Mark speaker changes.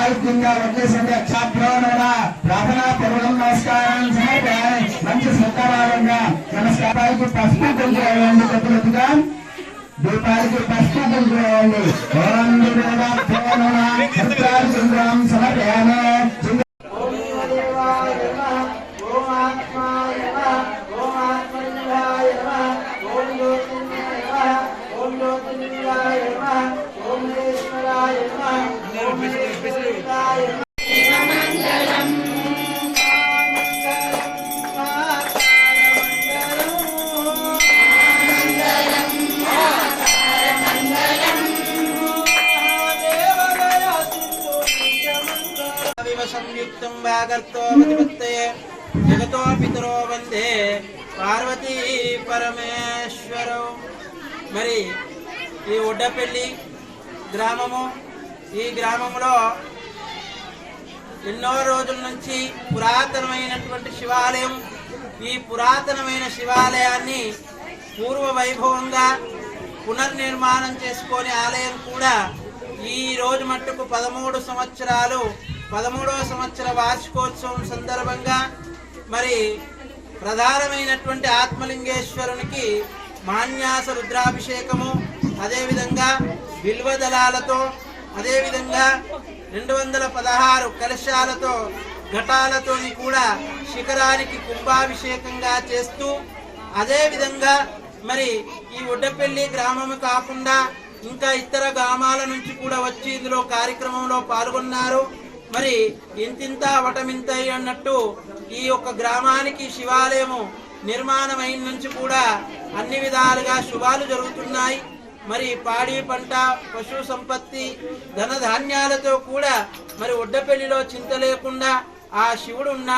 Speaker 1: ఆయుధ్యంగా వచ్చేసింది అక్షాభ్యోనగా ప్రార్థనా పూర్వకం నమస్కారం సమర్పయామి. మంచి శ్రద్ధాభావంగా నమస్కారానికి పసుపు కుంకుమ వేయండి. కొద్దిగా దీపాలకి పసుపు కుంకుమ వేయండి. ఓం సమర్పయామి.
Speaker 2: संयुक्तं वागर्तो प्रतिपत्तये जगतो पितरो वंदे పార్వతీ పరమేశ్వరో. మరి ఈ ఒడ్డపల్లి గ్రామము, ఈ గ్రామంలో ఎన్నో రోజుల నుంచి పురాతనమైనటువంటి శివాలయం. ఈ పురాతనమైన శివాలయాన్ని పూర్వ వైభవంగా పునర్నిర్మాణం చేసుకొని ఆలయం కూడా ఈ రోజు మట్టుకు 13 సంవత్సరాలు 13వ సంవత్సర వార్షికోత్సవం సందర్భంగా మరి ప్రధానమైనటువంటి ఆత్మలింగేశ్వరునికి మాన్యాస రుద్రాభిషేకము, అదేవిధంగా బిల్వదళాలతో, అదేవిధంగా 216 కలశాలతో ఘటాలతో కూడా శిఖరానికి కుంభాభిషేకంగా చేస్తూ, అదేవిధంగా మరి ఈ ఒడ్డపల్లి గ్రామము కాకుండా ఇంకా ఇతర గ్రామాల నుంచి కూడా వచ్చి ఇందులో కార్యక్రమంలో పాల్గొన్నారు. మరి ఇంతింత వటమింత అన్నట్టు ఈ యొక్క గ్రామానికి శివాలయము నిర్మాణమైన నుంచి కూడా అన్ని విధాలుగా శుభాలు జరుగుతున్నాయి. మరి పాడి పంట, పశు సంపత్తి, ధనధాన్యాలతో కూడా మరి ఒడ్డపల్లిలో చింత లేకుండా ఆ శివుడు ఉన్నాడు.